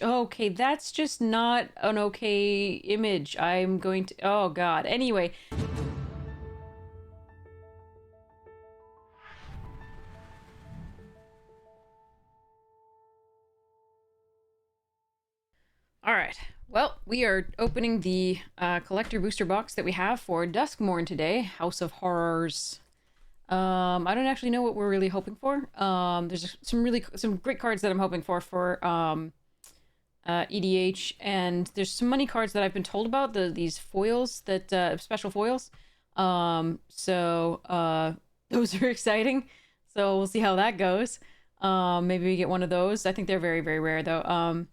Okay, that's just not an okay image. I'm going to... Oh, God. Anyway. All right. Well, we are opening the collector booster box that we have for Duskmourn today, House of Horrors. I don't actually know what we're really hoping for. There's some great cards that I'm hoping for EDH, and there's some money cards that I've been told about, these foils that special foils. Those are exciting. So we'll see how that goes. Maybe we get one of those. I think they're very, very rare though.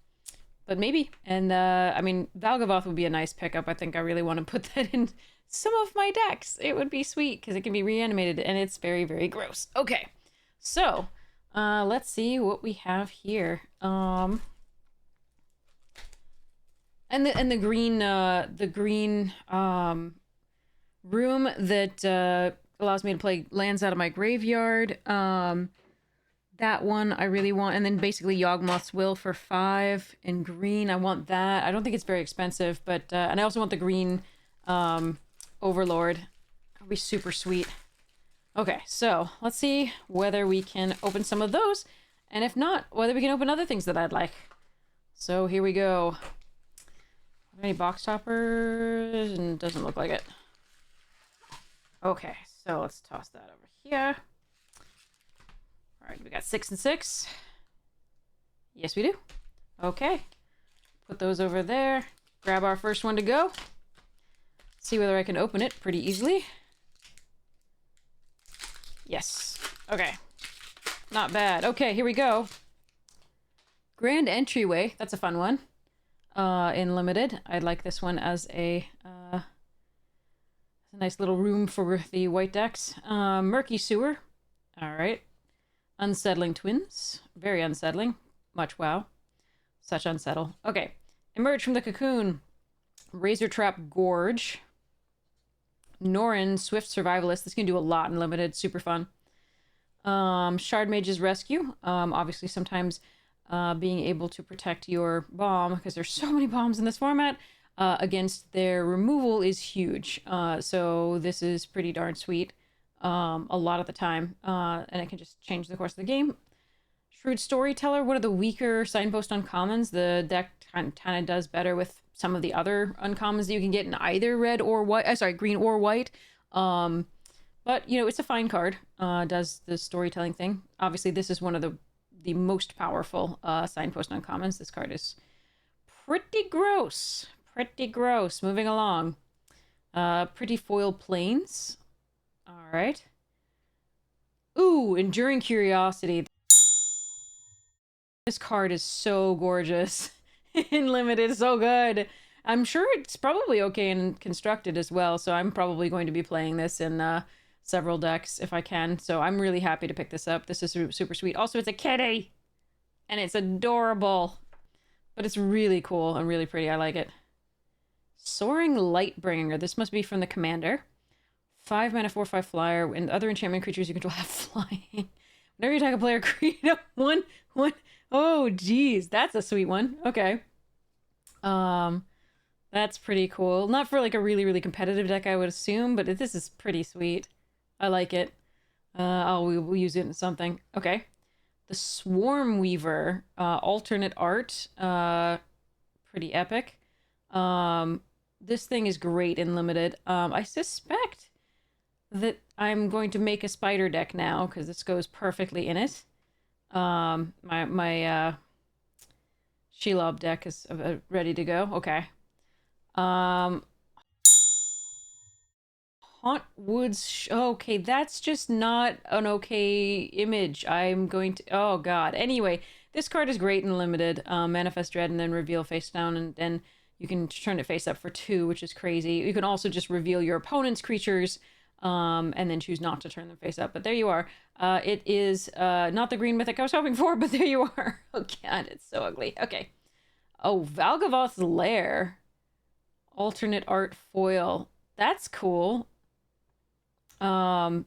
But maybe. And I mean, Valgavoth would be a nice pickup. I think I really want to put that in some of my decks. It would be sweet because it can be reanimated and it's very, very gross. Okay, so let's see what we have here. And the green room that allows me to play lands out of my graveyard. That one I really want, and then basically Yawgmoth's Will for 5 in green. I want that. I don't think it's very expensive, but and I also want the green Overlord. That'll be super sweet. Okay, so let's see whether we can open some of those, and if not, whether we can open other things that I'd like. So here we go. Are there any box toppers? And doesn't look like it. Okay, so let's toss that over here. All right, we got 6 and 6. Yes, we do. Okay, put those over there. Grab our first one to go. See whether I can open it pretty easily. Yes. Okay. Not bad. Okay, here we go. Grand Entryway. That's a fun one. In limited. I like this one as a nice little room for the white decks. Murky Sewer. All right. Unsettling Twins. Very unsettling. Much wow. Such unsettle. Okay. Emerge from the Cocoon. Razor Trap Gorge. Norin, Swift Survivalist. This can do a lot in limited. Super fun. Shard Mage's Rescue. Obviously, sometimes being able to protect your bomb, because there's so many bombs in this format, against their removal is huge. So this is pretty darn sweet a lot of the time. And it can just change the course of the game. Shrewd Storyteller, one of the weaker signpost uncommons. The deck kind of does better with some of the other uncommons that you can get in either red or white. Sorry, green or white. But, you know, it's a fine card. Does the storytelling thing. Obviously, this is one of the most powerful signpost uncommons. This card is pretty gross. Pretty gross. Moving along. Pretty Foil Plains. All right. Ooh, Enduring Curiosity. This card is so gorgeous. In limited, so good. I'm sure it's probably okay in constructed as well, so I'm probably going to be playing this in several decks if I can. So I'm really happy to pick this up. This is super sweet. Also, it's a kitty, and it's adorable, but it's really cool and really pretty. I like it. Soaring Lightbringer. This must be from the commander. 5 mana, 4/5 flyer, and other enchantment creatures you control have flying. Whenever you attack a player, create a 1/1. Oh, geez, that's a sweet one. Okay. That's pretty cool. Not for like a really competitive deck, I would assume, but this is pretty sweet. I like it. We'll use it in something. Okay. The Swarm Weaver, alternate art, pretty epic. This thing is great in limited. I suspect that I'm going to make a spider deck now because this goes perfectly in it. My Shelob deck is ready to go. Okay. Haunt Woods. Okay, that's just not an okay image. I'm going to... Oh, God. Anyway, this card is great and limited. Manifest Dread and then reveal face down, and then you can turn it face up for 2, which is crazy. You can also just reveal your opponent's creatures and then choose not to turn them face up. But there you are. It is not the green mythic I was hoping for, but there you are. Oh, God, it's so ugly. Okay. Oh, Valgavoth's Lair. Alternate art foil. That's cool. Hexproof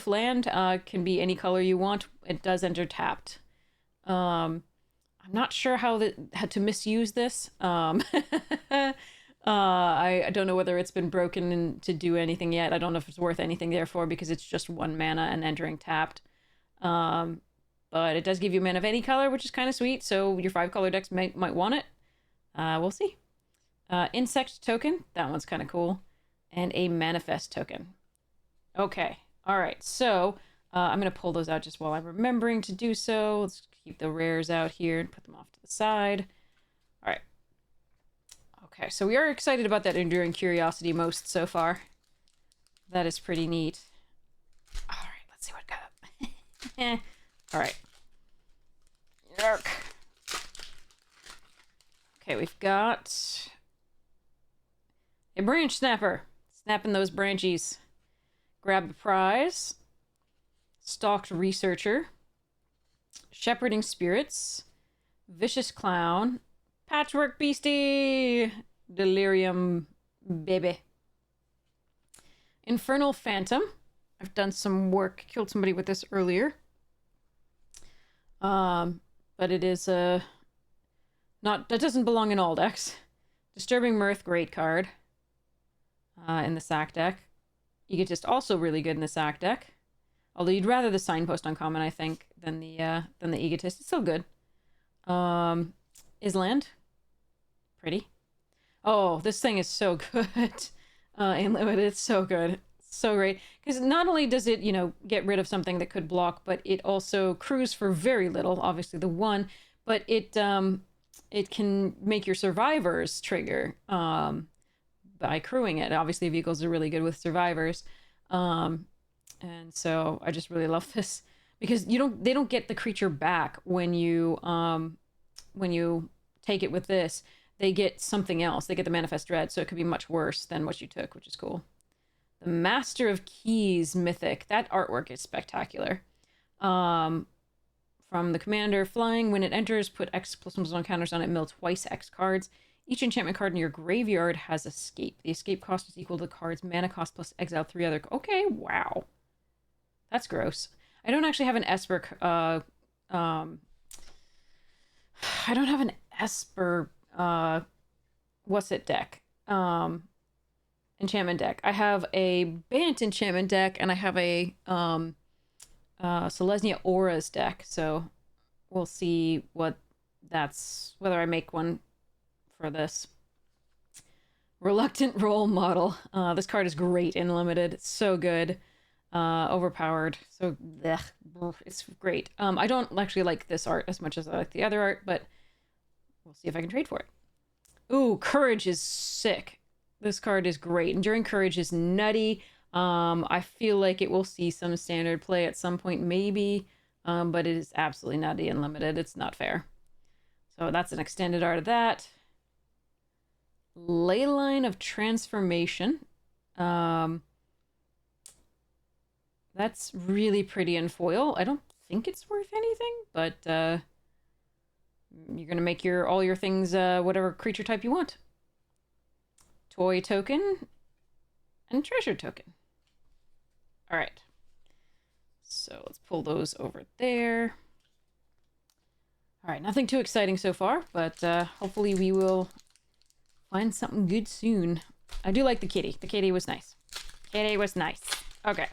land can be any color you want. It does enter tapped. I'm not sure how to misuse this. I don't know whether it's been broken to do anything yet. I don't know if it's worth anything therefore because it's just 1 mana and entering tapped. Um, but it does give you mana of any color, which is kind of sweet. So your 5-color decks might want it. We'll see. Insect token. That one's kind of cool. And a manifest token. Okay. All right. So I'm going to pull those out just while I'm remembering to do so. Let's keep the rares out here and put them off to the side. All right. Okay. So we are excited about that Enduring Curiosity most so far. That is pretty neat. All right. Let's see what got. All right. Yark. Okay. We've got a branch snapper. Snapping those branchies. Grab the prize. Stalked Researcher. Shepherding Spirits. Vicious Clown. Patchwork Beastie. Delirium Baby. Infernal Phantom. I've done some work, killed somebody with this earlier. But it is not, that doesn't belong in all decks. Disturbing Mirth, great card. In the sack deck. Egotist also really good in the sack deck. Although you'd rather the Signpost uncommon, I think, than the Egotist. It's still good. Island. Pretty. Oh, this thing is so good. Unlimited, it's so good. So great. Because not only does it, get rid of something that could block, but it also crews for very little, obviously the 1, but it can make your survivors trigger by crewing it. Obviously vehicles are really good with survivors. And so I just really love this because they don't get the creature back when you take it with this. They get something else. They get the Manifest Dread, so it could be much worse than what you took, which is cool. The Master of Keys Mythic. That artwork is spectacular. From the commander, flying. When it enters, put X+1 counters on it, mill twice X cards. Each enchantment card in your graveyard has escape. The escape cost is equal to the card's mana cost plus exile 3 other... Okay, wow. That's gross. I don't actually have an Esper... I don't have an Esper... what's it deck? Enchantment deck. I have a Bant enchantment deck, and I have a Selesnya Auras deck, so we'll see whether I make one for this. Reluctant Role Model. This card is great in Limited. It's so good. Overpowered. So, it's great. I don't actually like this art as much as I like the other art, but we'll see if I can trade for it. Ooh, Courage is sick. This card is great. Enduring Courage is nutty. I feel like it will see some standard play at some point, maybe, but it is absolutely nutty and limited. It's not fair. So that's an extended art of that. Leyline of Transformation. That's really pretty in foil. I don't think it's worth anything, but you're gonna make all your things whatever creature type you want. Toy token and treasure token. All right. So let's pull those over there. All right, nothing too exciting so far, but hopefully we will find something good soon. I do like the kitty. The kitty was nice. Kitty was nice. Okay.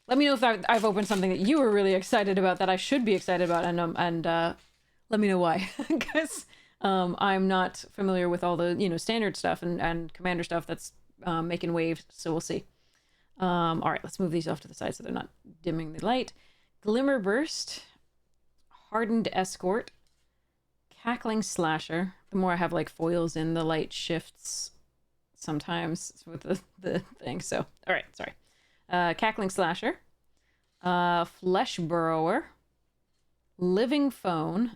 Let me know if I've opened something that you were really excited about that I should be excited about, and let me know why, because I'm not familiar with all the standard stuff and commander stuff that's making waves. So we'll see. All right, let's move these off to the side so they're not dimming the light. Glimmer Burst, Hardened Escort, Cackling Slasher. The more I have like foils in, the light shifts sometimes with the thing. So all right, sorry. Cackling Slasher, Flesh Burrower, Living Phone,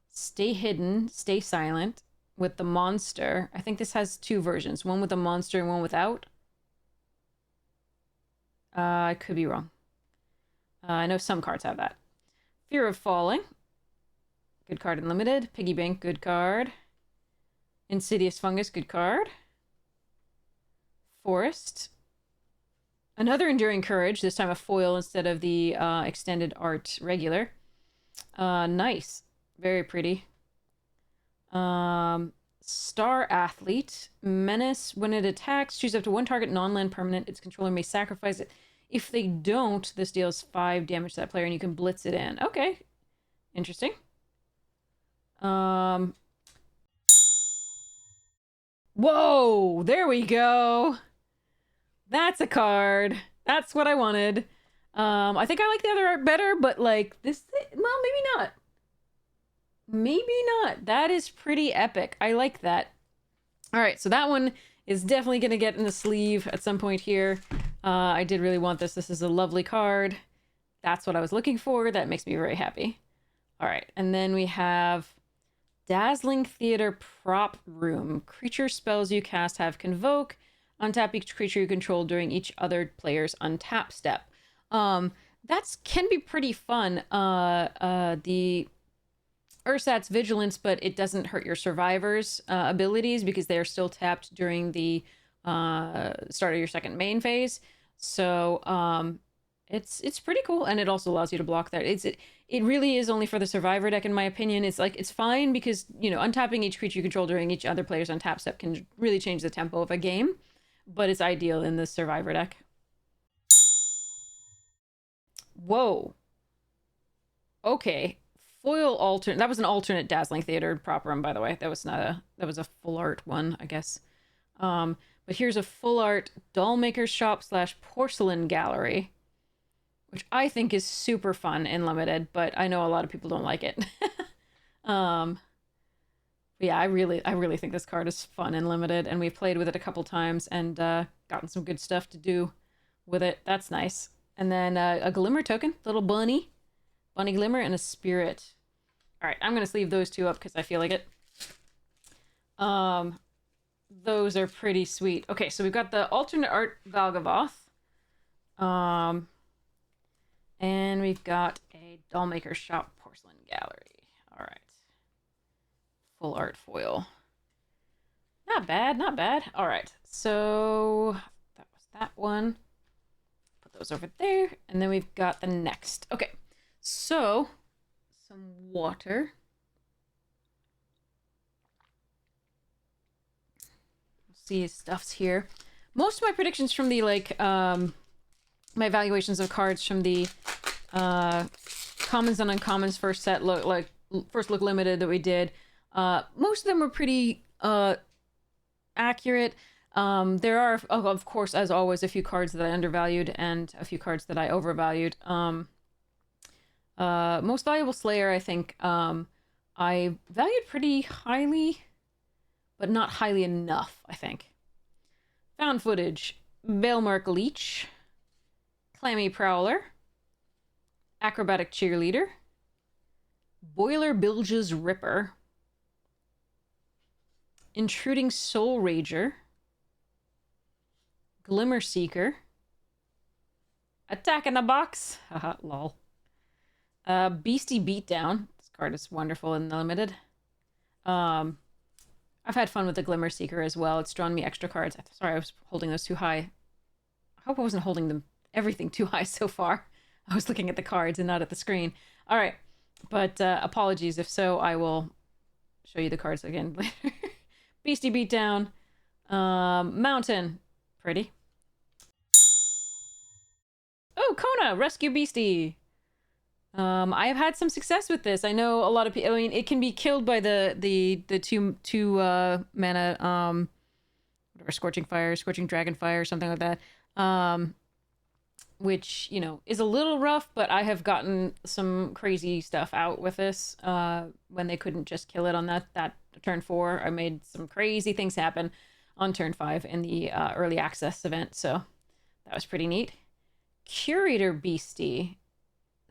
Stay Hidden, Stay Silent with the monster. I think this has 2 versions, one with a monster and one without. I could be wrong. I know some cards have that. Fear of Falling, good card in Limited. Piggy Bank, good card. Insidious Fungus, good card. Forest. Another Enduring Courage, this time a foil instead of the extended art regular. Nice. Very pretty. Star Athlete. Menace. When it attacks, choose up to one target non-land permanent. Its controller may sacrifice it. If they don't, this deals 5 damage to that player and you can blitz it in. Okay. Interesting. Whoa! There we go! That's a card. That's what I wanted. I think I like the other art better, but like this, well, maybe not. Maybe not. That is pretty epic. I like that. All right, so that one is definitely going to get in the sleeve at some point here. I did really want this. This is a lovely card. That's what I was looking for. That makes me very happy. All right, and then we have Dazzling Theater Prop Room. Creature spells you cast have Convoke. Untap each creature you control during each other player's untap step. That can be pretty fun. The Ursat's Vigilance, but it doesn't hurt your survivors' abilities because they are still tapped during the start of your second main phase. So it's pretty cool, and it also allows you to block that. It really is only for the survivor deck, in my opinion. It's like it's fine because untapping each creature you control during each other player's untap step can really change the tempo of a game, but it's ideal in the survivor deck. Whoa. Okay. Foil alternate. That was an alternate Dazzling Theater prop room, by the way. That was not a. That was a full art one, I guess. But here's a full art Dollmaker's Shop / Porcelain Gallery, which I think is super fun in limited, but I know a lot of people don't like it. Yeah, I really think this card is fun and limited, and we've played with it a couple times and gotten some good stuff to do with it. That's nice. And then a Glimmer token, little bunny Glimmer, and a Spirit. All right, I'm gonna sleeve those two up because I feel like it. Those are pretty sweet. Okay, so we've got the alternate art Valgavoth. And we've got a Dollmaker's Shop Porcelain Gallery. All right. Full art foil. Not bad, not bad. All right, so that was that one. Put those over there, and then we've got the next. Okay, so some water. See stuff's here. Most of my predictions from the my evaluations of cards from the commons and uncommons first set first look limited that we did. Most of them were pretty accurate. There are, of course, as always, a few cards that I undervalued and a few cards that I overvalued. Most Valuable Slayer, I think, I valued pretty highly, but not highly enough, I think. Found Footage, Balemark Leech, Clammy Prowler, Acrobatic Cheerleader, Boiler Bilge's Ripper, Intruding Soul Rager, Glimmer Seeker, Attack in the Box, haha, lol. Beastie Beatdown, this card is wonderful and limited. I've had fun with the Glimmer Seeker as well. It's drawn me extra cards. Sorry, I was holding those too high. I hope I wasn't holding everything too high so far. I was looking at the cards and not at the screen. All right, but apologies if so. I will show you the cards again later. Beastie Beatdown, Mountain, pretty. Oh, Kona, Rescue Beastie. I have had some success with this. I know a lot of people. I mean, it can be killed by the two mana whatever, Scorching Fire, Scorching Dragonfire, something like that. Which is a little rough, but I have gotten some crazy stuff out with this. When they couldn't just kill it on that turn 4, I made some crazy things happen on turn 5 in the early access event. So that was pretty neat. Curator Beastie.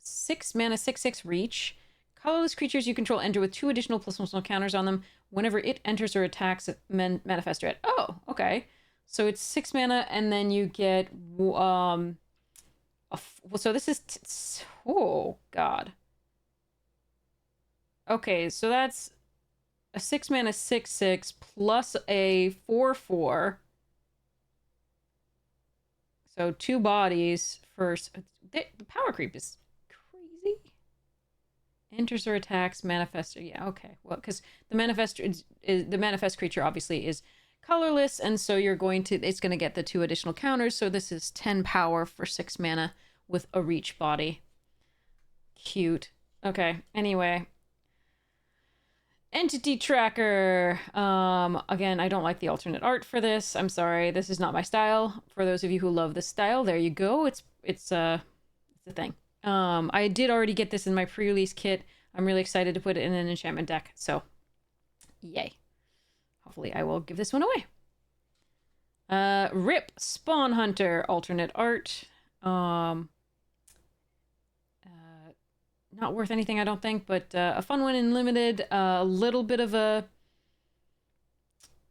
6 mana, 6/6 reach. Colorless creatures you control enter with 2 additional +1/+1 counters on them whenever it enters or attacks manifest threat. Oh, okay. So it's 6 mana, and then you get so this is oh god. Okay, so that's a 6 mana 6/6 plus a 4/4. So 2 bodies first. The power creep is crazy. Enters or attacks, manifest. Yeah, okay. Well, because the manifest is the manifest creature obviously is colorless, and so it's going to get the 2 additional counters. So this is 10 power for 6 mana with a reach body. Cute. Okay. Anyway, entity tracker. Again, I don't like the alternate art for this. I'm sorry. This is not my style. For those of you who love this style, there you go. It's a thing. I did already get this in my pre-release kit. I'm really excited to put it in an enchantment deck. So, yay. Hopefully I will give this one away. Rip Spawn Hunter alternate art. Not worth anything, I don't think, but a fun one in limited. A little bit of a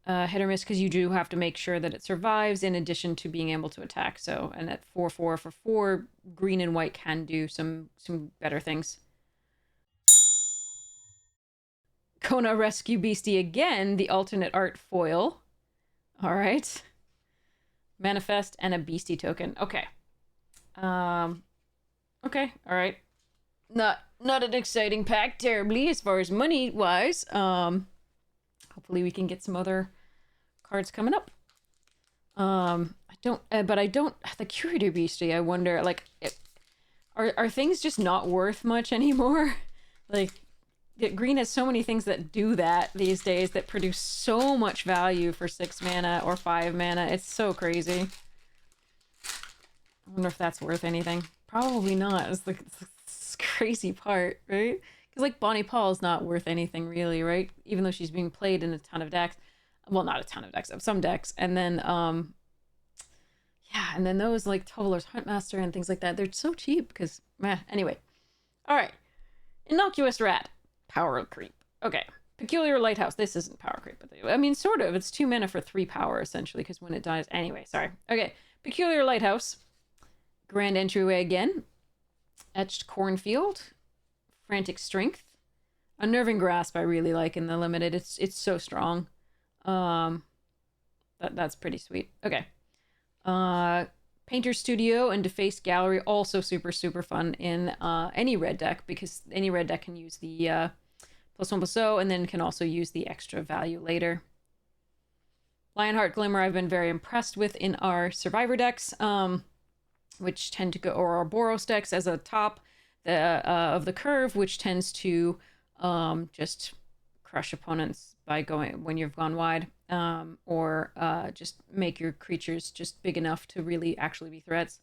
hit or miss because you do have to make sure that it survives in addition to being able to attack. So, and at 4/4 for 4, green and white can do some better things. Kona Rescue Beastie again, the alternate art foil. All right. Manifest and a beastie token. Okay. Okay, all right. Not an exciting pack terribly as far as money wise. Hopefully we can get some other cards coming up. I don't the Curator Beastie, I wonder, like, are things just not worth much anymore? Like, green has so many things that do that these days that produce so much value for 6 mana or 5 mana. It's so crazy. I wonder if that's worth anything. Probably not. It's the crazy part, right? Because, like, Bonnie Paul's not worth anything really, right? Even though she's being played in a ton of decks. Well, not a ton of decks, of some decks. And then, yeah, and then those, like, Tovolar's Huntmaster and things like that, they're so cheap because, meh. Anyway. All right. Innocuous Rat. Power creep. Okay. Peculiar Lighthouse. This isn't power creep, but I mean, sort of. It's 2 mana for 3 power, essentially, because when it dies... Anyway, sorry. Okay. Peculiar Lighthouse. Grand Entryway again. Etched Cornfield. Frantic Strength. Unnerving Grasp I really like in the limited. It's so strong. That's pretty sweet. Okay. Painter Studio and Defaced Gallery, also super fun in any red deck, because any red deck can use the +1/+0 and then can also use the extra value later. Lionheart Glimmer I've been very impressed with in our Survivor decks, which tend to go, or our Boros decks as a top of the curve, which tends to just crush opponents by going when you've gone wide, or just make your creatures just big enough to really actually be threats.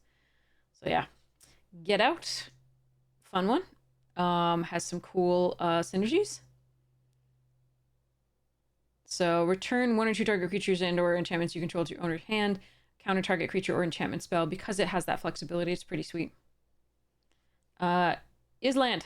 So yeah, Get Out, fun one, has some cool synergies. So return 1 or 2 target creatures and or enchantments you control to your owner's hand, counter target creature or enchantment spell. Because it has that flexibility, it's pretty sweet. Island.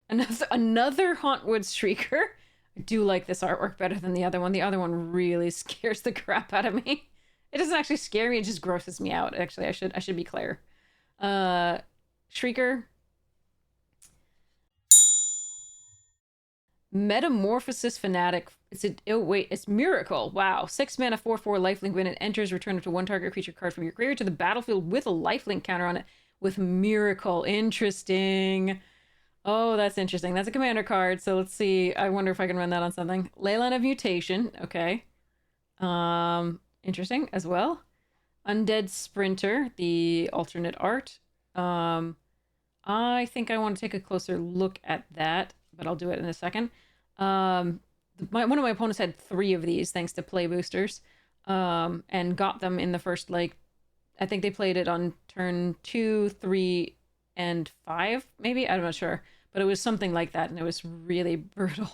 Another Hauntwood Shrieker. I do like this artwork better than the other one. The other one really scares the crap out of me. It doesn't actually scare me, it just grosses me out. Actually, I should be clear. Shrieker. Metamorphosis Fanatic. It's Miracle. Wow. 6 mana, 4/4 lifelink. When it enters, return up to 1 target creature card from your graveyard to the battlefield with a lifelink counter on it with Miracle. Interesting. Oh, that's interesting. That's a commander card, so let's see. I wonder if I can run that on something. Leyline of Mutation. Okay. Interesting as well. Undead Sprinter, the alternate art. I think I want to take a closer look at that, but I'll do it in a second. One of my opponents had 3 of these thanks to play boosters, and got them in the first, like, I think they played it on turn 2, 3, and 5, maybe? I'm not sure. But it was something like that, and it was really brutal.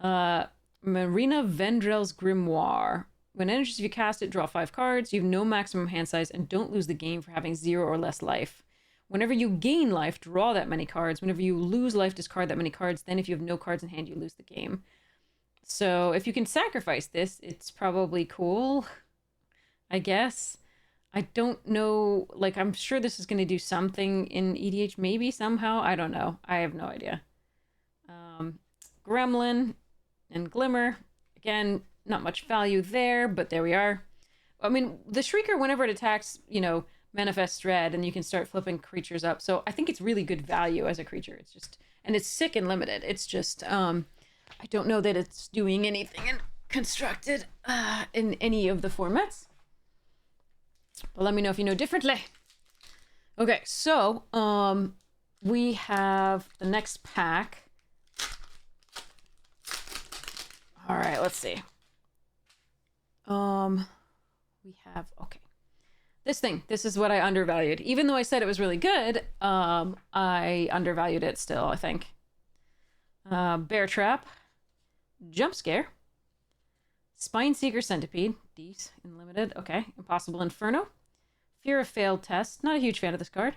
Marina Vendrell's Grimoire. When it enters, if you cast it, draw 5 cards. You have no maximum hand size, and don't lose the game for having 0 or less life. Whenever you gain life, draw that many cards. Whenever you lose life, discard that many cards. Then if you have no cards in hand, you lose the game. So if you can sacrifice this, it's probably cool, I guess. I don't know, like, I'm sure this is going to do something in EDH, maybe, somehow. I don't know. I have no idea. Gremlin and Glimmer. Again, not much value there, but there we are. I mean, the Shrieker, whenever it attacks, you know, Manifest Dread, and you can start flipping creatures up. So I think it's really good value as a creature. It's just, and it's sick and limited. It's just, I don't know that it's doing anything in constructed in any of the formats. But let me know if you know differently. Okay, so we have the next pack. All right, let's see. We have, okay. This is what I undervalued. Even though I said it was really good, I undervalued it still, I think. Bear Trap, Jump Scare, Spineseeker Centipede, D's in limited, okay. Impossible Inferno, Fear of Failed Test. Not a huge fan of this card.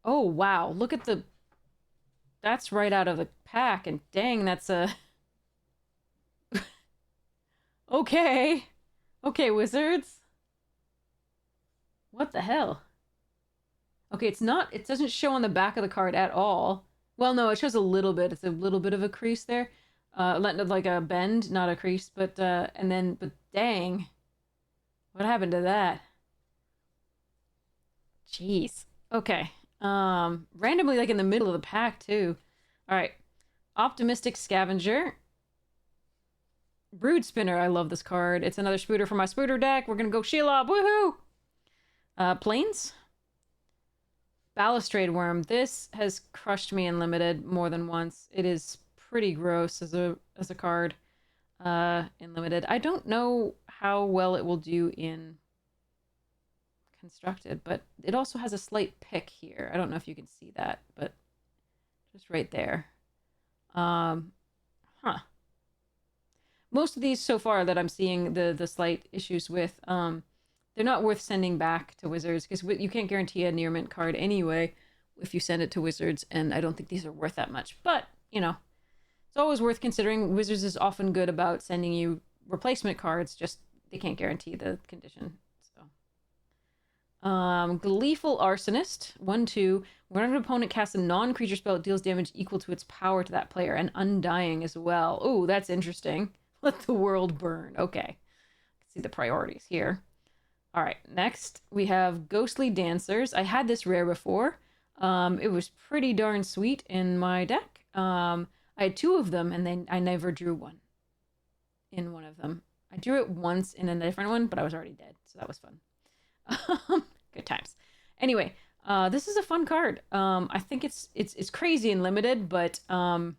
Oh, wow, look at the... That's right out of the pack, and dang, that's a... Okay. Okay, Wizards. What the hell? Okay, it's not... It doesn't show on the back of the card at all. Well, no, it shows a little bit. It's a little bit of a crease there. Like a bend, not a crease, but, and then, but dang. What happened to that? Jeez. Okay. Randomly, like, in the middle of the pack, too. Alright. Optimistic Scavenger. Brood Spinner. I love this card. It's another Spooter for my Spooter deck. We're gonna go Shelob. Woohoo! Plains. Balustrade Worm. This has crushed me in limited more than once. It is pretty gross as a card in limited. I don't know how well it will do in constructed, but it also has a slight pick here. I don't know if you can see that, but just right there. Most of these so far that I'm seeing the slight issues with, they're not worth sending back to Wizards, because you can't guarantee a near mint card anyway if you send it to Wizards, and I don't think these are worth that much. But, you know, it's always worth considering. Wizards is often good about sending you replacement cards, just they can't guarantee the condition. So, Gleeful Arsonist, 1/2. When an opponent casts a non-creature spell, it deals damage equal to its power to that player, and Undying as well. Oh, that's interesting. Let the world burn. Okay. See the priorities here. All right, next we have Ghostly Dancers. I had this rare before. It was pretty darn sweet in my deck. I had 2 of them, and then I never drew one in one of them. I drew it once in a different one, but I was already dead, so that was fun. Good times. Anyway, this is a fun card. I think it's crazy and limited, but I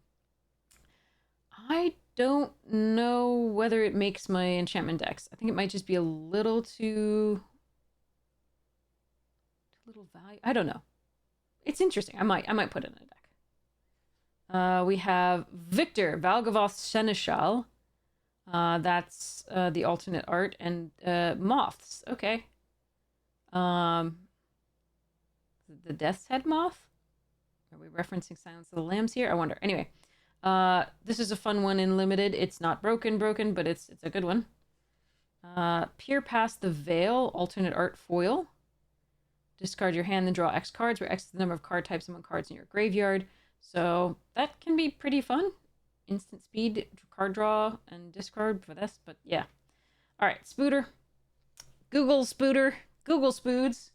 don't know whether it makes my enchantment decks. I think it might just be a little too little value. I don't know. It's interesting. I might put it in a deck. We have Victor, Valgavoth Seneschal. That's the alternate art, and moths. Okay. The Death's Head moth. Are we referencing Silence of the Lambs here? I wonder. Anyway. This is a fun one in limited. It's not broken, but it's a good one. Peer Past the Veil, alternate art foil. Discard your hand, then draw X cards, where X is the number of card types among cards in your graveyard. So that can be pretty fun. Instant speed, card draw, and discard for this, but yeah. Alright, Spooter. Google Spooter. Google Spoods.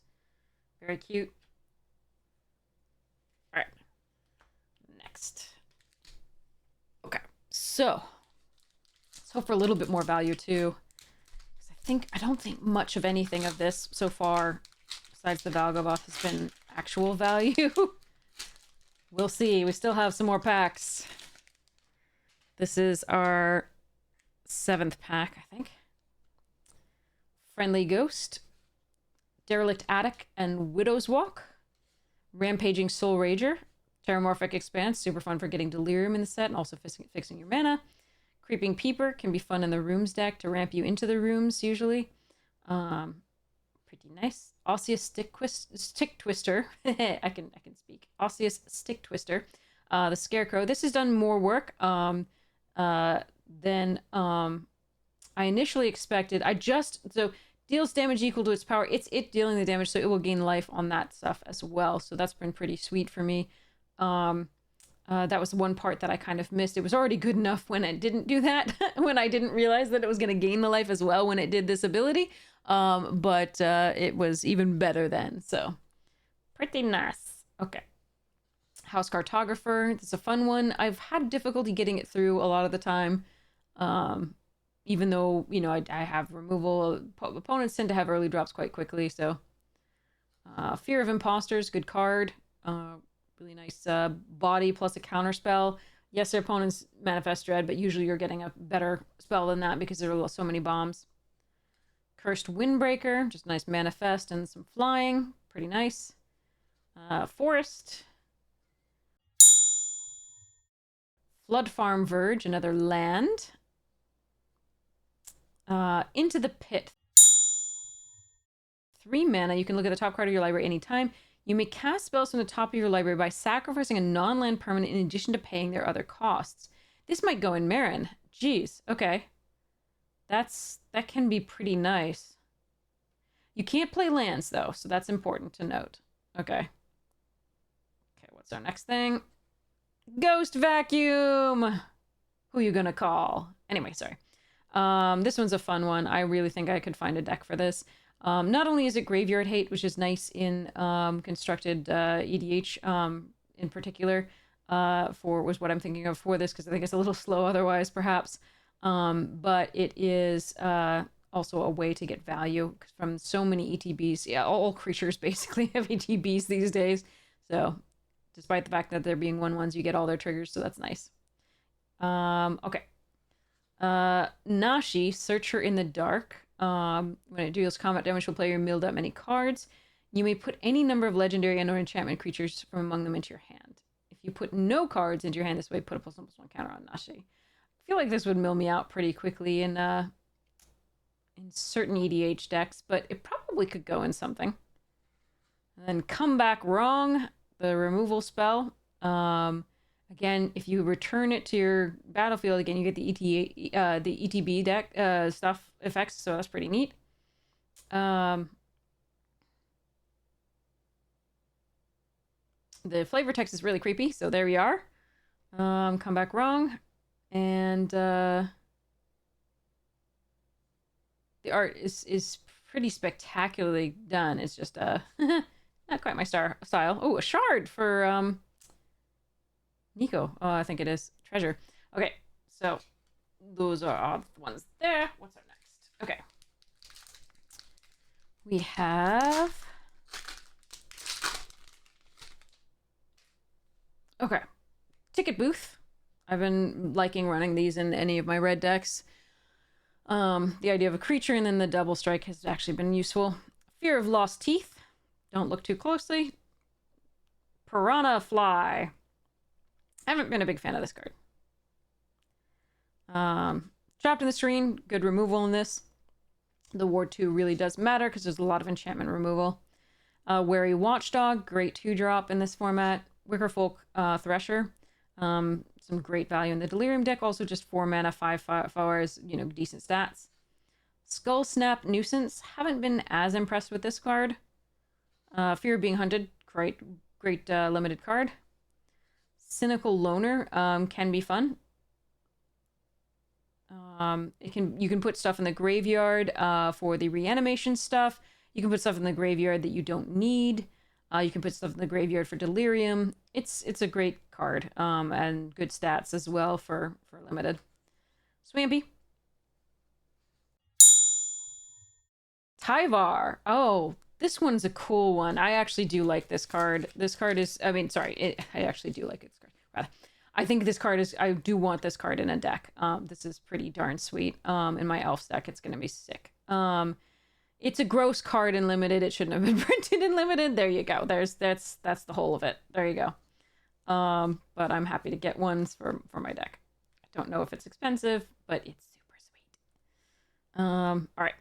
Very cute. Alright. Next. Okay, so let's hope for a little bit more value too. Because I don't think much of anything of this so far, besides the Valgavoth, has been actual value. We'll see. We still have some more packs. This is our 7th pack, I think. Friendly Ghost, Derelict Attic, and Widow's Walk. Rampaging Soul Rager. Terramorphic Expanse, super fun for getting Delirium in the set and also fixing your mana. Creeping Peeper can be fun in the Rooms deck to ramp you into the rooms, usually. Pretty nice. Osseous Stick Twister. I can speak. Osseous Stick Twister. The Scarecrow. This has done more work than I initially expected. So deals damage equal to its power. It's it dealing the damage, so it will gain life on that stuff as well. So that's been pretty sweet for me. That was one part that I kind of missed. It was already good enough when it didn't do that, when I didn't realize that it was going to gain the life as well when it did this ability. but it was even better then. So pretty nice. Okay. House Cartographer. It's a fun one. I've had difficulty getting it through a lot of the time. Even though, you know, I have removal. Opponents tend to have early drops quite quickly, so. Fear of Imposters, good card. Really nice body plus a counter spell. Yes, their opponents manifest dread, but usually you're getting a better spell than that because there are so many bombs. Cursed Windbreaker, just nice manifest and some flying. Pretty nice. Forest. Flood Farm Verge, another land. Into the Pit. 3 mana. You can look at the top card of your library anytime. You may cast spells from the top of your library by sacrificing a non-land permanent in addition to paying their other costs. This might go in Marin. Jeez. Okay. That can be pretty nice. You can't play lands, though, so that's important to note. Okay. Okay, what's our next thing? Ghost Vacuum! Who you gonna call? Anyway, sorry. This one's a fun one. I really think I could find a deck for this. Not only is it Graveyard Hate, which is nice in constructed EDH in particular, was what I'm thinking of for this, because I think it's a little slow otherwise, perhaps. But it is also a way to get value from so many ETBs. Yeah, all creatures basically have ETBs these days. So, despite the fact that they're being 1/1s, you get all their triggers, so that's nice. Okay. Nashi, Searcher in the Dark. When it deals combat damage to a player, milled up many cards. You may put any number of legendary and/or enchantment creatures from among them into your hand. If you put no cards into your hand this way, put a +1/+1 counter on Nashi. I feel like this would mill me out pretty quickly in certain EDH decks, but it probably could go in something. And then Come Back Wrong, the removal spell. Again, if you return it to your battlefield, again, you get the ETB deck stuff effects, so that's pretty neat. The flavor text is really creepy, so there we are. Come Back Wrong. And the art is pretty spectacularly done. It's just not quite my style. Oh, a shard for Nico. Oh, I think it is. Treasure. Okay, so those are all the ones there. What's our next? Okay. We have... Okay. Ticket Booth. I've been liking running these in any of my red decks. The idea of a creature and then the double strike has actually been useful. Fear of Lost Teeth. Don't look too closely. Piranha Fly. I haven't been a big fan of this card. Trapped in the Serene, good removal in this. The Ward 2 really does matter because there's a lot of enchantment removal. Wary Watchdog, great 2-drop in this format. Wickerfolk Thresher, some great value in the Delirium deck. Also just 4 mana, 5 hours, you know, decent stats. Skull Snap Nuisance, haven't been as impressed with this card. Fear of Being Hunted, great limited card. Cynical Loner can be fun. You can put stuff in the graveyard for the reanimation stuff. You can put stuff in the graveyard that you don't need. You can put stuff in the graveyard for Delirium. It's a great card and good stats as well for limited. Swampy. Tyvar. Oh, this one's a cool one. I actually do like this card. This card is, I mean, sorry, I actually do like this card. Rather, I think this card is, I do want this card in a deck. This is pretty darn sweet. In my Elves deck, it's going to be sick. It's a gross card in limited. It shouldn't have been printed in limited. There you go. That's the whole of it. There you go. But I'm happy to get ones for my deck. I don't know if it's expensive, but it's super sweet. All right.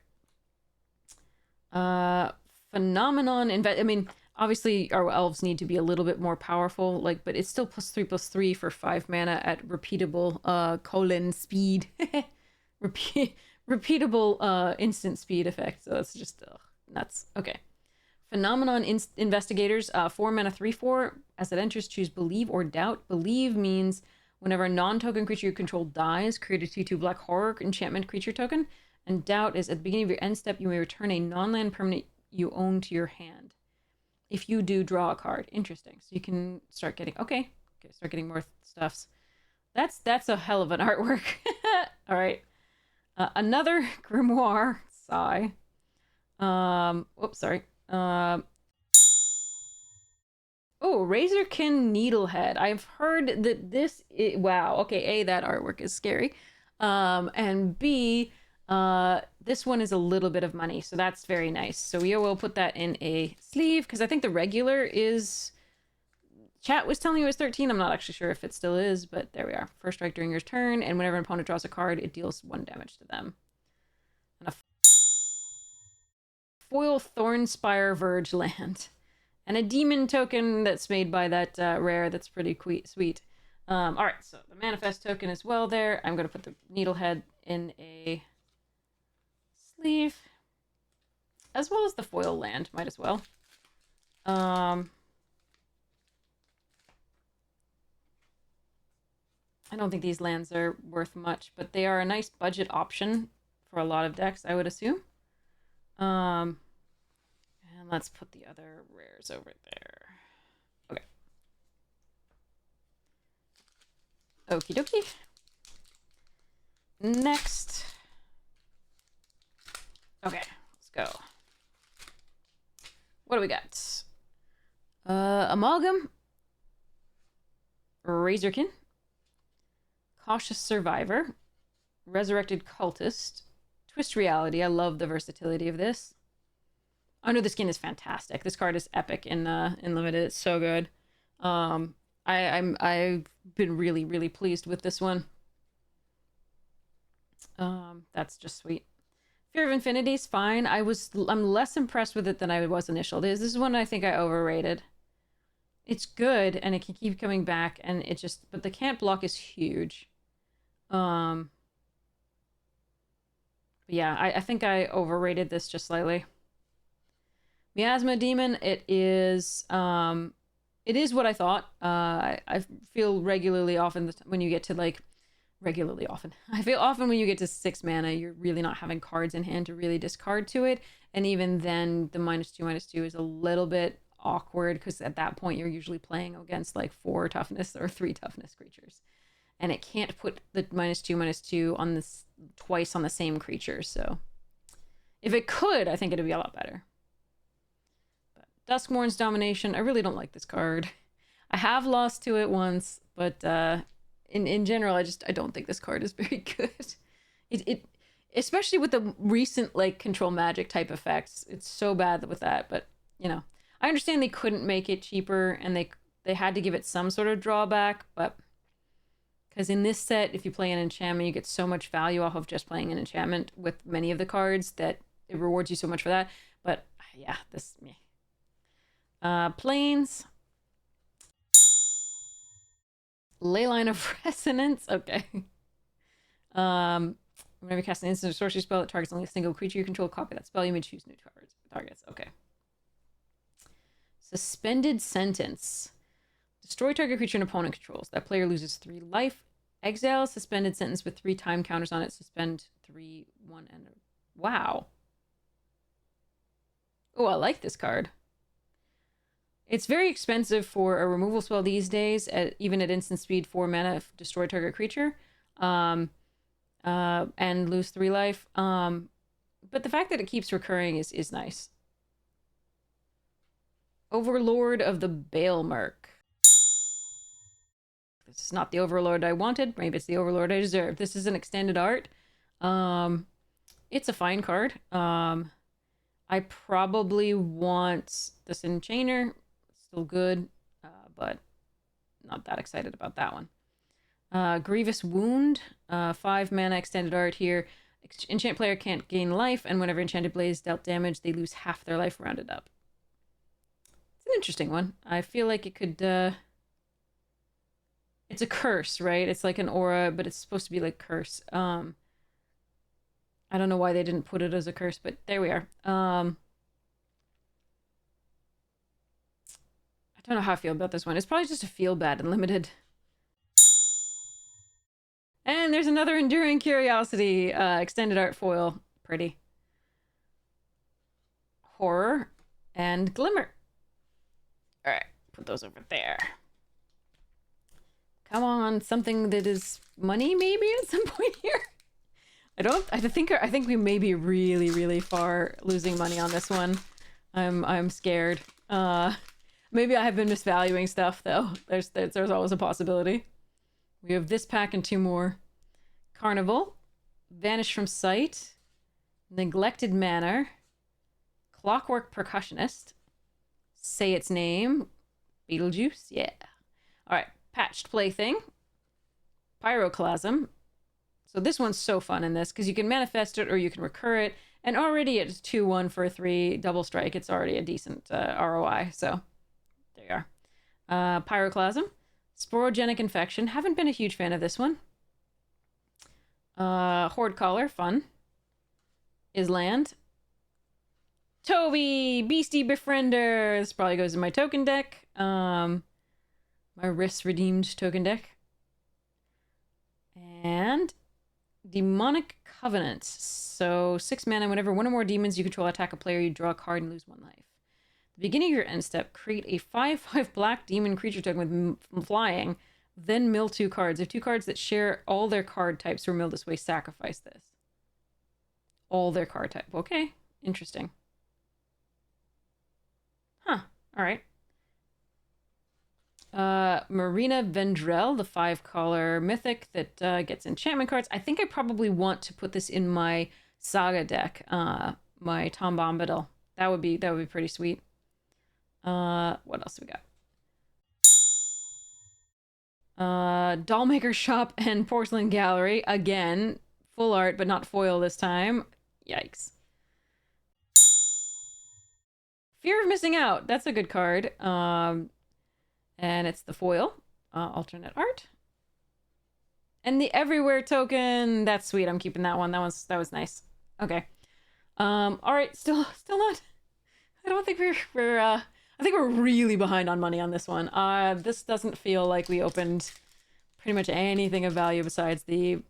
Phenomenon. I mean, obviously our elves need to be a little bit more powerful, like, but it's still +3/+3 for 5 mana at repeatable speed. Repeatable instant speed effect. So that's just nuts. Okay. Phenomenon Investigators, 4 mana 3/4. As it enters, choose Believe or Doubt. Believe means whenever a non-token creature you control dies, create a 2/2 black horror enchantment creature token. And Doubt is at the beginning of your end step, you may return a non-land permanent you own to your hand. If you do, draw a card. Interesting. So you can start getting, okay, start getting more stuffs. That's a hell of an artwork. All right. Another grimoire. Sigh. Oops, sorry. Oh, Razorkin Needlehead. I've heard that this wow. Okay, A, that artwork is scary. And B, this one is a little bit of money, so that's very nice. So we will put that in a sleeve, because I think the regular is... Chat was telling me it was 13. I'm not actually sure if it still is, but there we are. First strike during your turn, and whenever an opponent draws a card, it deals 1 damage to them. And a foil Thornspire Verge land. And a demon token that's made by that rare that's pretty sweet. Alright, so the manifest token as well there. I'm going to put the Needlehead in a sleeve. As well as the foil land, might as well. I don't think these lands are worth much, but they are a nice budget option for a lot of decks, I would assume. And let's put the other rares over there. Okay. Okie dokie. Next. Okay, let's go. What do we got? Amalgam. Razorkin. Cautious Survivor, Resurrected Cultist, Twist Reality. I love the versatility of this. Under the Skin is fantastic. This card is epic in Limited. It's so good. I've been really pleased with this one. That's just sweet. Fear of Infinity is fine. I'm less impressed with it than I was initially. This is one I think I overrated. It's good and it can keep coming back, and it just, but the can't block is huge. But yeah, I think I overrated this just slightly. Miasma Demon, it is what I thought. I feel regularly often when you get to like, regularly often. I feel often when you get to 6 mana, you're really not having cards in hand to really discard to it. And even then the -2/-2 is a little bit awkward, because at that point you're usually playing against like 4 toughness or 3 toughness creatures. And it can't put the -2/-2 on this twice on the same creature. So if it could, I think it'd be a lot better. But Duskmourn's Domination, I really don't like this card. I have lost to it once, but in general, I don't think this card is very good. It especially with the recent like control magic type effects, it's so bad with that. But you know, I understand they couldn't make it cheaper, and they had to give it some sort of drawback, but because in this set, if you play an enchantment, you get so much value off of just playing an enchantment with many of the cards that it rewards you so much for that. But yeah, this me. Plains. Leyline of Resonance. Okay. Whenever you cast an instant or sorcery spell that targets only a single creature you control, copy that spell. You may choose new targets. Okay. Suspended Sentence. Destroy target creature an opponent controls. That player loses 3 life. Exile a suspended sentence with 3 time counters on it. Suspend 3, 1, and... Wow. Oh, I like this card. It's very expensive for a removal spell these days, even at instant speed, 4 mana, destroy target creature. And lose 3 life. But the fact that it keeps recurring is nice. Overlord of the Balemerc. This is not the Overlord I wanted. Maybe it's the Overlord I deserve. This is an extended art. It's a fine card. I probably want this Enchainer. Still good, but not that excited about that one. Grievous Wound. 5 mana extended art here. Enchant player can't gain life, and whenever Enchanted Blade is dealt damage, they lose half their life rounded up. It's an interesting one. I feel like it could... It's a curse, right? It's like an aura, but it's supposed to be like curse. I don't know why they didn't put it as a curse, but there we are. I don't know how I feel about this one. It's probably just a feel bad and limited. And there's another Enduring Curiosity extended art foil. pretty. Horror and Glimmer. All right, put those over there. Come on, something that is money maybe at some point here. I think we may be really, really far losing money on this one. I'm scared. Maybe I have been misvaluing stuff though. There's always a possibility. We have this pack and 2 more. Carnival, Vanish from Sight, Neglected Manor, Clockwork Percussionist, Say Its Name, Beetlejuice, yeah. All right, Patched Plaything, Pyroclasm. So this one's so fun in this because you can manifest it or you can recur it, and already it's 2/1 for a 3 double strike. It's already a decent ROI. So there you are. Pyroclasm, Sporogenic Infection. Haven't been a huge fan of this one. Horde Collar, fun. Island. Toby, Beastie Befriender. This probably goes in my token deck. My Riss Redeemed token deck. And Demonic Covenant. So 6 mana, whenever one or more demons you control attack a player, you draw a card and lose 1 life. At the beginning of your end step, create a 5/5 black demon creature token with flying, then mill 2 cards. If 2 cards that share all their card types were milled this way, sacrifice this. All their card type. Okay, interesting. Huh, alright. Marina Vendrell, the 5-color mythic that gets enchantment cards. I think I probably want to put this in my Saga deck, my Tom Bombadil. That would be pretty sweet. What else do we got? Dollmaker Shop and Porcelain Gallery. Again, full art, but not foil this time. Yikes. Fear of Missing Out. That's a good card. And it's the foil. Alternate art. And the Everywhere token. That's sweet. I'm keeping that one. That was nice. Okay. All right. Still not. I don't think we're I think we're really behind on money on this one. This doesn't feel like we opened pretty much anything of value besides the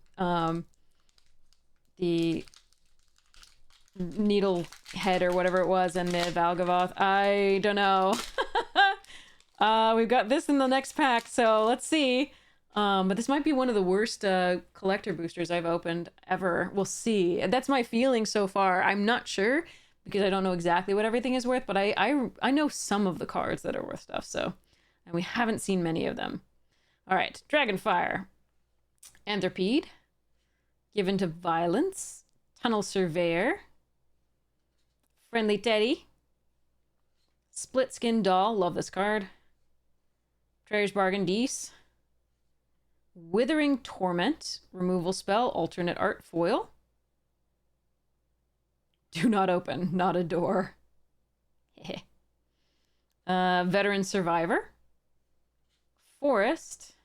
needle head or whatever it was and the Valgavoth. I don't know. We've got this in the next pack, so let's see. But this might be one of the worst collector boosters I've opened ever. We'll see. That's my feeling so far. I'm not sure because I don't know exactly what everything is worth, but I know some of the cards that are worth stuff, so. And we haven't seen many of them. All right, Dragonfire. Anthropede. Given to Violence. Tunnel Surveyor. Friendly Teddy. Split Skin Doll. Love this card. Trader's Bargain Dees. Withering Torment. Removal spell. Alternate art foil. Do not open. Not a door. Veteran Survivor. Forest.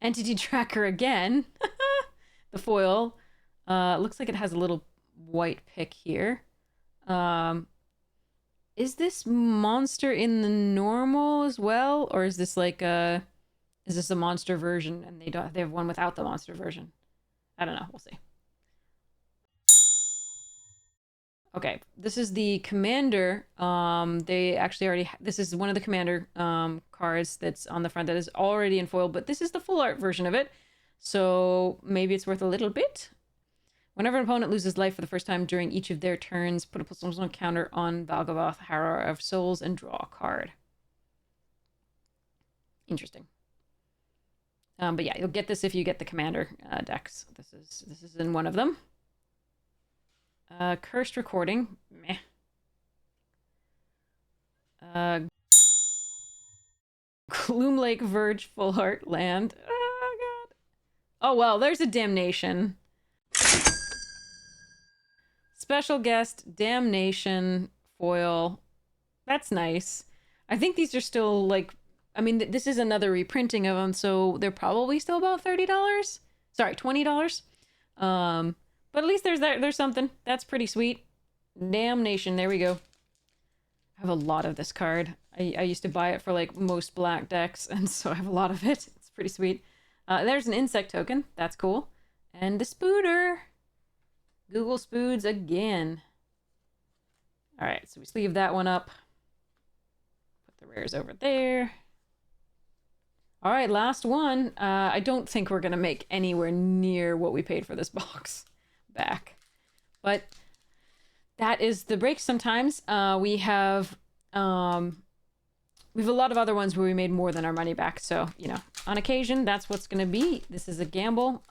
Entity Tracker again. The foil. Looks like it has a little white pick here. Is this monster in the normal as well? Or is this like a... Is this a monster version and they have one without the monster version? I don't know. We'll see. Okay, this is the commander. They actually already... This is one of the commander cards that's on the front that is already in foil, but this is the full art version of it. So maybe it's worth a little bit. Whenever an opponent loses life for the first time during each of their turns, put a +1/+1 counter on Valgavoth, Harrower of Souls, and draw a card. Interesting. But yeah, you'll get this if you get the commander decks. This is in one of them. Cursed Recording. Meh. Gloomlake Verge Full Art Land. Oh, God. Oh, well, there's a Damnation. Special guest, Damnation, foil. That's nice. I think these are still, like... I mean, this is another reprinting of them, so they're probably still about $30. Sorry, $20. But at least there's something. That's pretty sweet. Damnation, there we go. I have a lot of this card. I used to buy it for, like, most black decks, and so I have a lot of it. It's pretty sweet. There's an insect token. That's cool. And the Spooter. Google Spoods again. All right, so we sleeve that one up. Put the rares over there. All right, last one. I don't think we're going to make anywhere near what we paid for this box back. But that is the break sometimes. We have a lot of other ones where we made more than our money back. So, you know, on occasion, that's what's going to be. This is a gamble.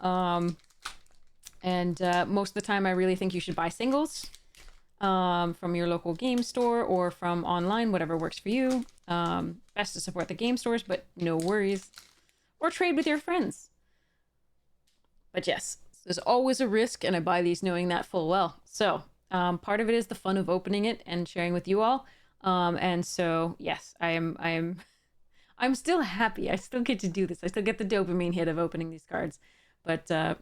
And most of the time, I really think you should buy singles from your local game store or from online, whatever works for you. Best to support the game stores, but no worries. Or trade with your friends. But yes, there's always a risk, and I buy these knowing that full well. So part of it is the fun of opening it and sharing with you all. And so, yes, I'm still happy. I still get to do this. I still get the dopamine hit of opening these cards. But yeah.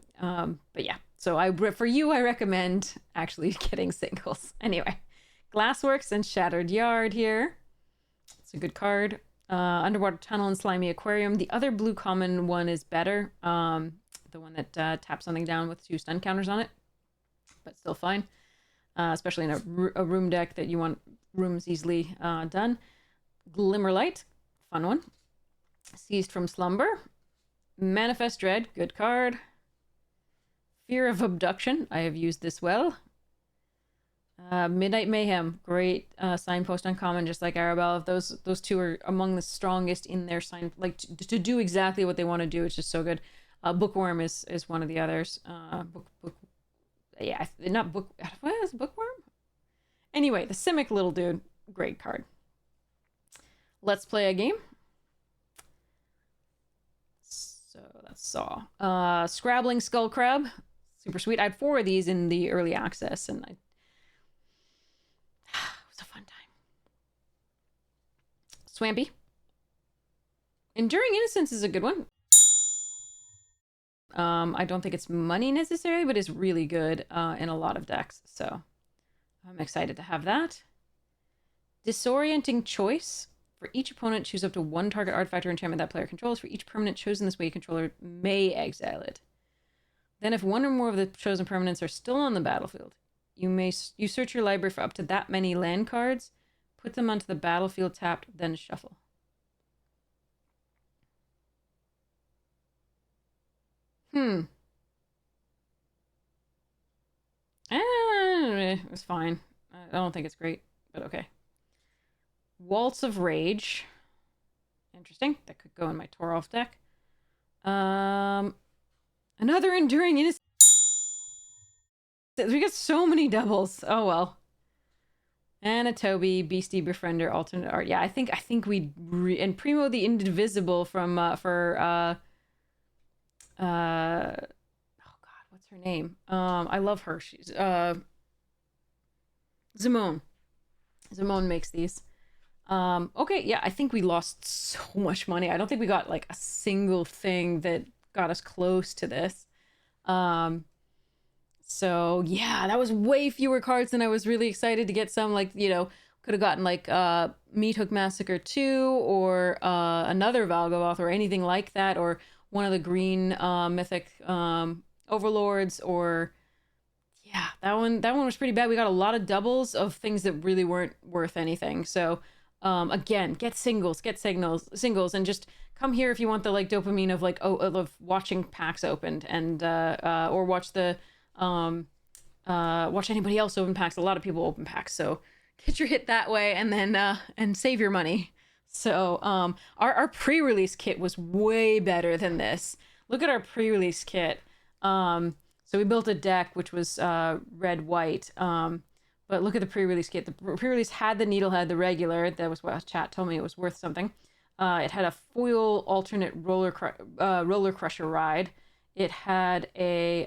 So for you, I recommend actually getting singles. Anyway, Glassworks and Shattered Yard here. It's a good card. Underwater Tunnel and Slimy Aquarium. The other blue common one is better. The one that taps something down with 2 stun counters on it. But still fine. Especially in a room deck that you want rooms easily done. Glimmerlight. Fun one. Seized from Slumber. Manifest Dread. Good card. Fear of Abduction. I have used this well. Midnight Mayhem. Great signpost uncommon, just like Arabelle. Those two are among the strongest in their sign, like to do exactly what they want to do. It's just so good. Bookworm is one of the others. Yeah, not book. What is Bookworm? Anyway, the Simic little dude, great card. Let's play a game. So that's Saw. Scrabbling Skullcrab, super sweet. I had 4 of these in the early access, and it was a fun time. Swampy. Enduring Innocence is a good one. I don't think it's money necessarily, but it's really good in a lot of decks. So I'm excited to have that. Disorienting Choice. For each opponent, choose up to 1 target artifact or enchantment that player controls. For each permanent chosen this way, your controller may exile it. Then if 1 or more of the chosen permanents are still on the battlefield, you search your library for up to that many land cards, put them onto the battlefield tapped, then shuffle. It was fine. I don't think it's great, but okay. Waltz of Rage. Interesting. That could go in my Torolf deck. Another Enduring Innocence. We got so many doubles. Oh well. And a Toby, Beastie Befriender, alternate art. Yeah, I think we and Primo the Indivisible from oh god, what's her name? I love her. She's Zimone. Zimone makes these. Okay, yeah, I think we lost so much money. I don't think we got like a single thing that got us close to this. So yeah, that was way fewer cards than I was really excited to get some. Like, you know, could have gotten like Meat Hook Massacre 2 or another Valgovoth or anything like that, or one of the green mythic overlords, or yeah, that one was pretty bad. We got a lot of doubles of things that really weren't worth anything. So again, get singles, singles, and just come here if you want the like dopamine of like of watching packs opened, and or watch the watch anybody else open packs. A lot of people open packs, so get your hit that way, and then and save your money. So our pre-release kit was way better than this. Look at our pre-release kit. So we built a deck which was red white. But look at the pre-release kit. The pre-release had the Needlehead, the regular. That was what chat told me it was worth something. It had a foil alternate roller crusher ride. It had a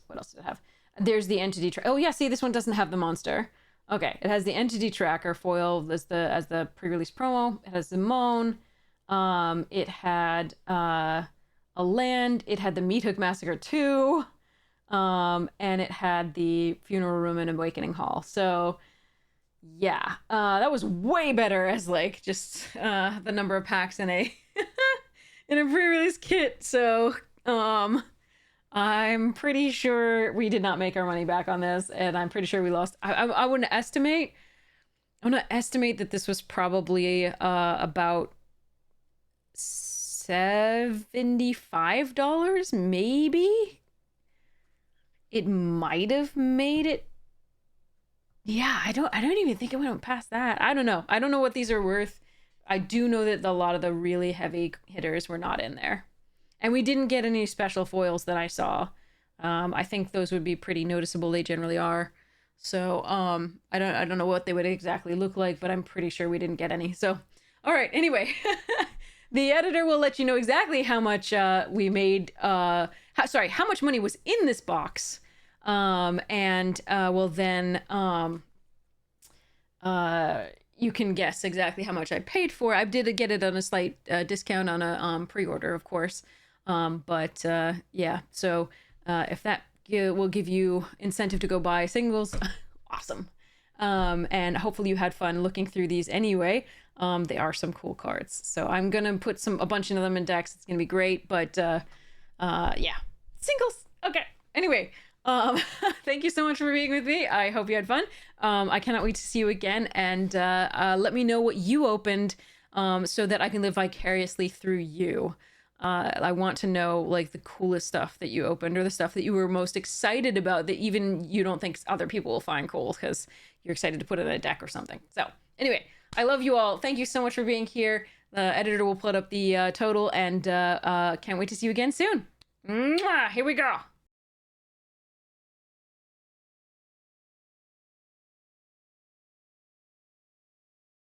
what else did it have? There's the entity tracker. Oh yeah, see, this one doesn't have the monster. Okay, it has the entity tracker foil as the pre-release promo. It has Zimone. It had a land. It had the Meat Hook Massacre 2. And it had the Funeral Room and Awakening Hall. So yeah, that was way better as like just the number of packs in a in a pre-release kit. So I'm pretty sure we did not make our money back on this, and I'm pretty sure we lost. I want to estimate. I'm gonna estimate that this was probably about $75, maybe. It might have made it. Yeah, I don't even think it went past that. I don't know. I don't know what these are worth. I do know that a lot of the really heavy hitters were not in there. And we didn't get any special foils that I saw. I think those would be pretty noticeable. They generally are. So I don't know what they would exactly look like, but I'm pretty sure we didn't get any. So all right, anyway. The editor will let you know exactly how much we made, how much money was in this box. And will then you can guess exactly how much I paid for. I did get it on a slight discount on a pre-order, of course. But yeah, so if that will give you incentive to go buy singles, awesome. And hopefully you had fun looking through these anyway. They are some cool cards. So I'm going to put a bunch of them in decks. It's going to be great. But yeah, singles. Okay. Anyway, thank you so much for being with me. I hope you had fun. I cannot wait to see you again. And let me know what you opened so that I can live vicariously through you. I want to know like the coolest stuff that you opened or the stuff that you were most excited about that even you don't think other people will find cool because you're excited to put it in a deck or something. So anyway, I love you all. Thank you so much for being here. The editor will put up the total and can't wait to see you again soon. Mwah! Here we go.